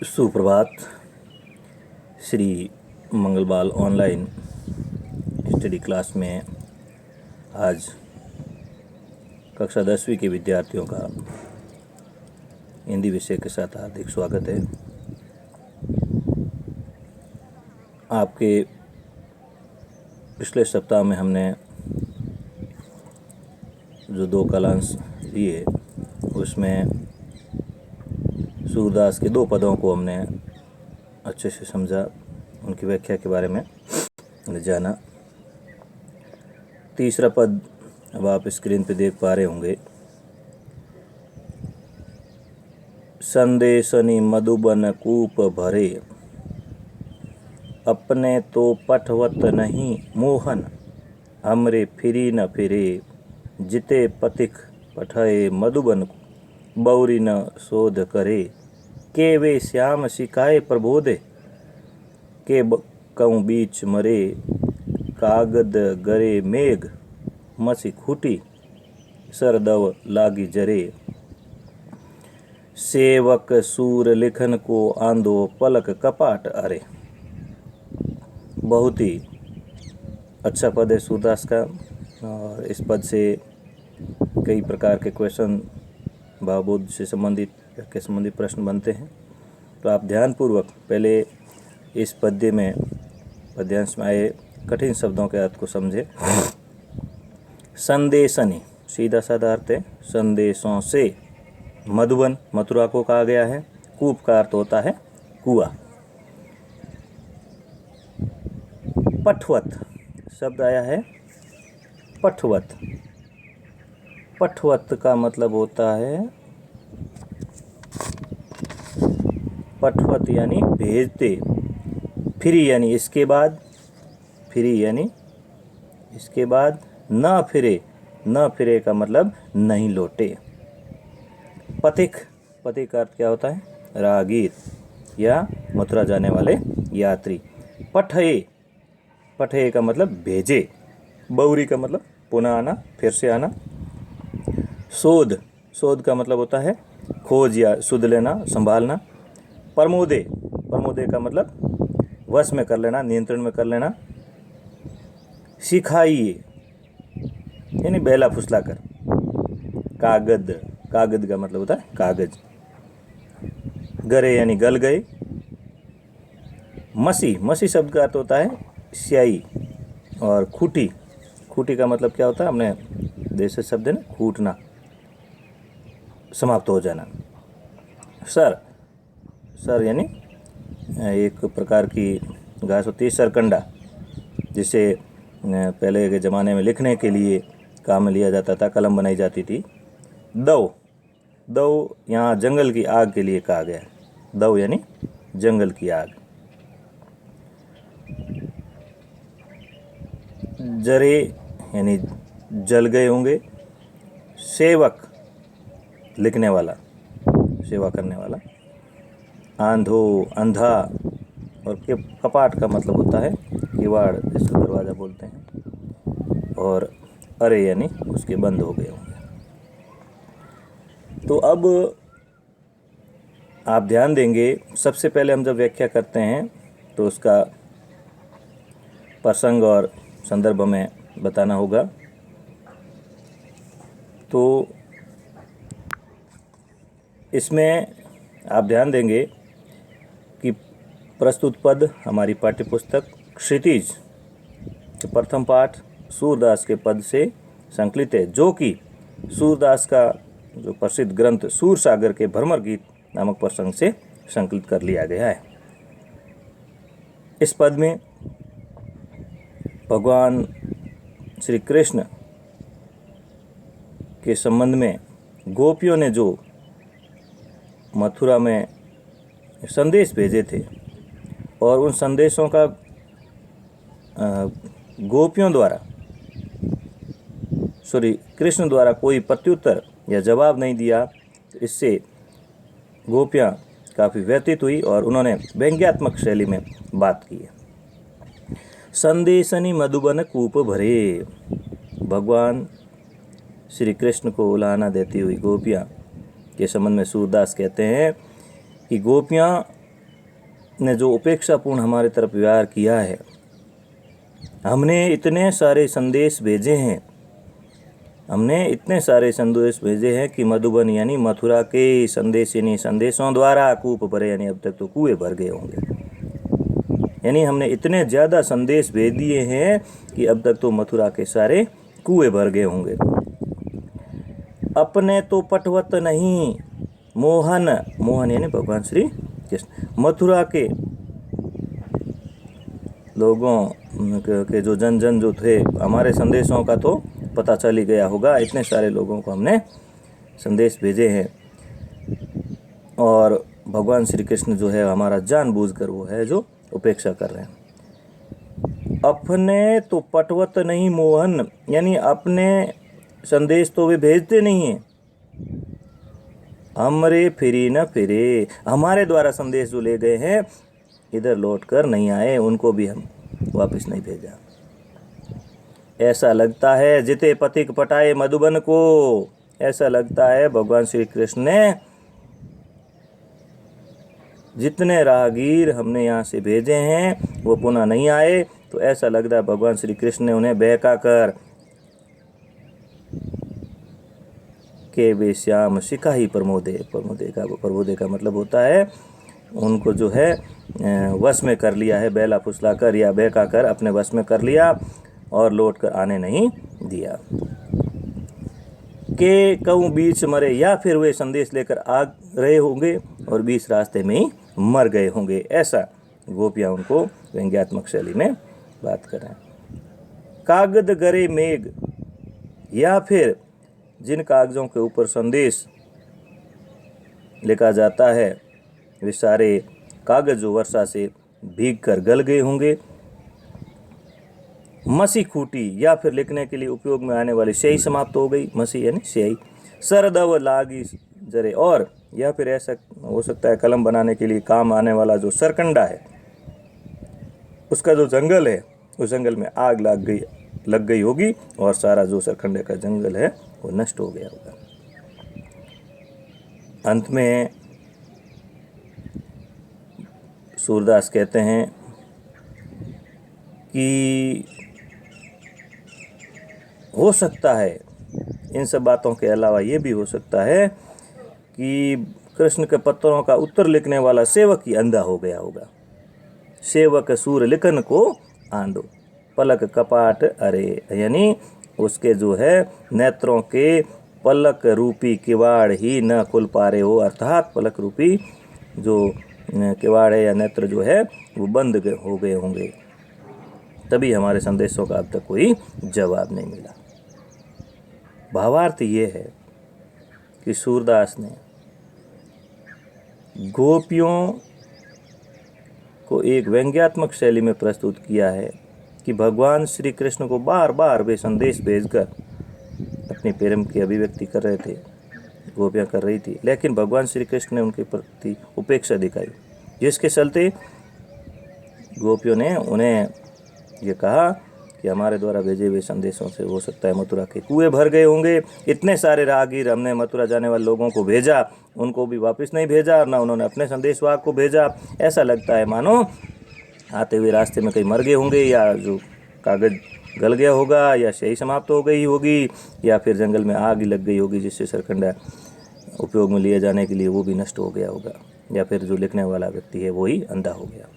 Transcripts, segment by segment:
सुप्रभात। Shri मंगलबाल online study class में आज कक्षा 10वीं के विद्यार्थियों का हिंदी विषय के साथ हार्दिक स्वागत है। आपके पिछले सप्ताह में हमने जो 2 कालांश लिए उसमें सूरदास के 2 पदों को हमने अच्छे से समझा, उनकी व्याख्या के बारे में जाना। तीसरा पद अब आप स्क्रीन पे देख पा रहे होंगे। संदेशनि मधुबन कूप भरे, अपने तो पठवत नहीं मोहन, हमरे फिरी न फिरे, जिते पथिक पठये मधुबन, बौरी न शोध करे, के वे श्याम सिखाए प्रबोधे, के कहूँ बीच मरे, कागद गरे मेघ, मसी खूटी, सरदव लागी जरे, सेवक सूर लिखन को आंधो पलक कपाट अरे। बहुत ही अच्छा पद है सूरदास का, और इस पद से कई प्रकार के क्वेश्चन भावबोध से संबंधित के संबंधित प्रश्न बनते हैं। तो आप ध्यानपूर्वक पहले इस पद्यांश में आए कठिन शब्दों के अर्थ को समझे। संदेशनि सीधा साधा अर्थ है संदेशों से, मधुबन मथुरा को कहा गया है, कूप का अर्थ होता है कुआं। पठवत शब्द आया है पठवत, पठवत का मतलब होता है पठवत यानी भेजते, फिरी यानी इसके बाद, फिरी यानी इसके बाद, न फिरे, न फिरे का मतलब नहीं लौटे। पथिक, पथिक का अर्थ क्या होता है? राहगीर या मथुरा जाने वाले यात्री। पठये, पठये का मतलब भेजे। बौरी का मतलब पुनः आना, फिर से आना। शोध, शोध का मतलब होता है खोज या सुध लेना, संभालना। प्रमोदे, प्रमोदे का मतलब वश में कर लेना, नियंत्रण में कर लेना। सिखाइए यानी बहला फुसला कर। कागद, कागद का मतलब होता है कागज। गरे यानी गल गए। मसी, मसी शब्द का अर्थ होता है स्याही। और खूटी, खूटी का मतलब क्या होता है? अपने देश शब्द है ना, खूटना, समाप्त हो जाना। सर, सर यानी एक प्रकार की घास होती है सरकंडा, जिसे पहले के ज़माने में लिखने के लिए काम में लिया जाता था, कलम बनाई जाती थी। दव, दव यहाँ जंगल की आग के लिए कहा गया है। दव यानी जंगल की आग। जरे यानी जल गए होंगे। सेवक लिखने वाला, सेवा करने वाला। आंधो अंधा, और के कपाट का मतलब होता है किवाड़, जिसको दरवाज़ा बोलते हैं। और अरे यानी उसके बंद हो गए होंगे। तो अब आप ध्यान देंगे, सबसे पहले हम जब व्याख्या करते हैं तो उसका प्रसंग और संदर्भ में बताना होगा। तो इसमें आप ध्यान देंगे कि प्रस्तुत पद हमारी पाठ्यपुस्तक क्षितिज के प्रथम पाठ सूरदास के पद से संकलित है, जो कि सूरदास का जो प्रसिद्ध ग्रंथ सूरसागर के भ्रमर गीत नामक प्रसंग से संकलित कर लिया गया है। इस पद में भगवान श्री कृष्ण के संबंध में गोपियों ने जो मथुरा में संदेश भेजे थे, और उन संदेशों का गोपियों द्वारा, श्री कृष्ण द्वारा कोई प्रत्युत्तर या जवाब नहीं दिया, तो इससे गोपियाँ काफ़ी व्यथित हुई और उन्होंने व्यंग्यात्मक शैली में बात की है। संदेशनि मधुबन कूप भरे, भगवान श्री कृष्ण को उलाहना देती हुई गोपियाँ के संबंध में सूरदास कहते हैं कि गोपियाँ ने जो उपेक्षापूर्ण हमारे तरफ व्यवहार किया है, हमने इतने सारे संदेश भेजे हैं, हमने इतने सारे संदेश भेजे हैं कि मधुबन यानी मथुरा के संदेश यानी संदेशों द्वारा कूप भरे, यानी अब तक तो कुएं भर गए होंगे। यानी हमने इतने ज़्यादा संदेश भेज दिए हैं कि अब तक तो मथुरा के सारे कुएं भर गए होंगे। अपने तो पटवत नहीं मोहन, मोहन यानी भगवान श्री कृष्ण, मथुरा के लोगों के जो जन जन जो थे, हमारे संदेशों का तो पता चल ही गया होगा। इतने सारे लोगों को हमने संदेश भेजे हैं और भगवान श्री कृष्ण जो है हमारा जानबूझकर वो है जो उपेक्षा कर रहे हैं। अपने तो पटवत नहीं मोहन, यानी अपने संदेश तो वे भेजते नहीं हैं। हमरे फिरी न फिरे, हमारे द्वारा संदेश जो ले गए हैं इधर लौट कर नहीं आए, उनको भी हम वापस नहीं भेजा। ऐसा लगता है जिते पथिक पटाए मधुबन को, ऐसा लगता है भगवान श्री कृष्ण ने जितने राहगीर हमने यहाँ से भेजे हैं वो पुनः नहीं आए, तो ऐसा लगता है भगवान श्री कृष्ण ने उन्हें बहका कर के वे श्याम सिखाही प्रमोदे, प्रमोदे का मतलब होता है उनको जो है वश में कर लिया है, बेला फुसला कर या बहका कर अपने वश में कर लिया और लौट कर आने नहीं दिया। के कहूँ बीच मरे, या फिर वे संदेश लेकर आ रहे होंगे और बीच रास्ते में ही मर गए होंगे, ऐसा गोपियाँ उनको व्यंग्यात्मक शैली में बात कर रहे हैं। कागद गरे मेघ, या फिर जिन कागजों के ऊपर संदेश लिखा जाता है वे सारे कागज जो वर्षा से भीग कर गल गए होंगे। मसी खूटी, या फिर लिखने के लिए उपयोग में आने वाली स्याही समाप्त हो गई, मसी यानी स्याही। सरदव लागी जरे, और या फिर ऐसा हो सकता है कलम बनाने के लिए काम आने वाला जो सरकंडा है उसका जो जंगल है उस जंगल में आग लग गई होगी और सारा जो सरकंडे का जंगल है वो नष्ट हो गया होगा। अंत में सूरदास कहते हैं कि हो सकता है इन सब बातों के अलावा ये भी हो सकता है कि कृष्ण के पत्रों का उत्तर लिखने वाला सेवक ही अंधा हो गया होगा। सेवक सूर लिखन को आंधो, पलक कपाट अरे, यानी उसके जो है नेत्रों के पलक रूपी किवाड़ ही न खुल पा रहे हो, अर्थात पलक रूपी जो किवाड़ है या नेत्र जो है वो बंद हो गए होंगे, तभी हमारे संदेशों का अब तक कोई जवाब नहीं मिला। भावार्थ ये है कि सूरदास ने गोपियों को एक व्यंग्यात्मक शैली में प्रस्तुत किया है कि भगवान श्री कृष्ण को बार बार वे संदेश भेजकर अपनी प्रेम की अभिव्यक्ति कर रहे थे, गोपियाँ कर रही थी, लेकिन भगवान श्री कृष्ण ने उनके प्रति उपेक्षा दिखाई, जिसके चलते गोपियों ने उन्हें ये कहा कि हमारे द्वारा भेजे हुए संदेशों से हो सकता है मथुरा के कुएं भर गए होंगे। इतने सारे राहगीर हमने मथुरा जाने वाले लोगों को भेजा, उनको भी वापस नहीं भेजा और ना उन्होंने अपने संदेशवाहक को भेजा। ऐसा लगता है मानो आते हुए रास्ते में कहीं मर गए होंगे, या जो कागज गल गया होगा, या स्याही समाप्त हो गई होगी, या फिर जंगल में आग लग गई होगी जिससे सरकंडा उपयोग में लिए जाने के लिए वो भी नष्ट हो गया होगा, या फिर जो लिखने वाला व्यक्ति है वो ही अंधा हो गया।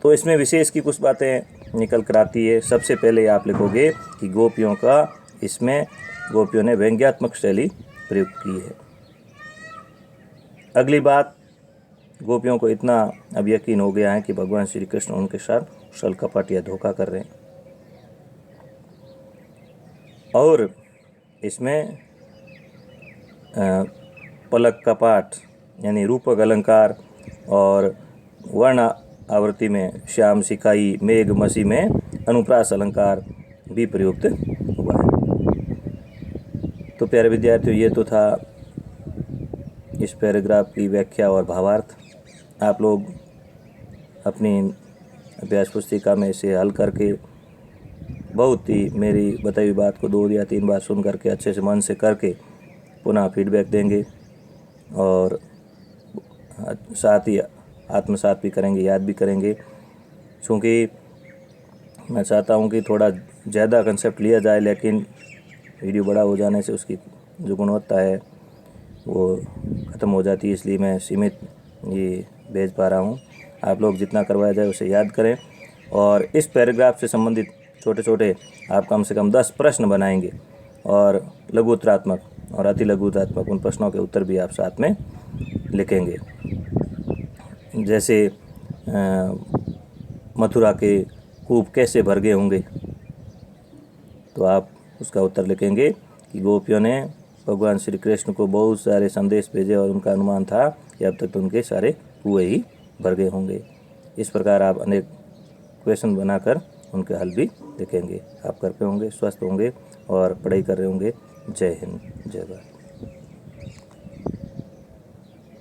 तो इसमें विशेष की कुछ बातें निकल कर आती है। सबसे पहले आप लिखोगे कि गोपियों का, इसमें गोपियों ने व्यंग्यात्मक शैली प्रयोग की है। अगली बात, गोपियों को इतना अब यकीन हो गया है कि भगवान श्री कृष्ण उनके साथ छल कपट या धोखा कर रहे हैं, और इसमें पलक कपाट यानी रूपक अलंकार और वर्ण आवृत्ति में श्याम सिखाई, मेघ मसी में अनुप्रास अलंकार भी प्रयुक्त हुआ है। तो प्यारे विद्यार्थियों, ये तो था इस पैराग्राफ की व्याख्या और भावार्थ। आप लोग अपनी अभ्यास पुस्तिका में इसे हल करके बहुत ही मेरी बताई हुई बात को 2 या 3 बार सुन करके अच्छे से मन से करके पुनः फीडबैक देंगे और साथ ही आत्मसात भी करेंगे, याद भी करेंगे। क्योंकि मैं चाहता हूँ कि थोड़ा ज़्यादा कंसेप्ट लिया जाए, लेकिन वीडियो बड़ा हो जाने से उसकी जो गुणवत्ता है वो ख़त्म हो जाती है, इसलिए मैं सीमित ये भेज पा रहा हूँ। आप लोग जितना करवाया जाए उसे याद करें, और इस पैराग्राफ से संबंधित छोटे छोटे आप कम से कम 10 प्रश्न बनाएंगे, और लघु उत्तरात्मक और अति लघु उत्तरात्मक उन प्रश्नों के उत्तर भी आप साथ में लिखेंगे। जैसे मथुरा के कूप कैसे भर गए होंगे, तो आप उसका उत्तर लिखेंगे कि गोपियों ने भगवान श्री कृष्ण को बहुत सारे संदेश भेजे और उनका अनुमान था कि अब तक तो उनके सारे कुएं ही भर गए होंगे। इस प्रकार आप अनेक क्वेश्चन बनाकर उनके हल भी लिखेंगे। आप घर पे होंगे, स्वस्थ होंगे और पढ़ाई कर रहे होंगे। जय हिंद, जय भारत।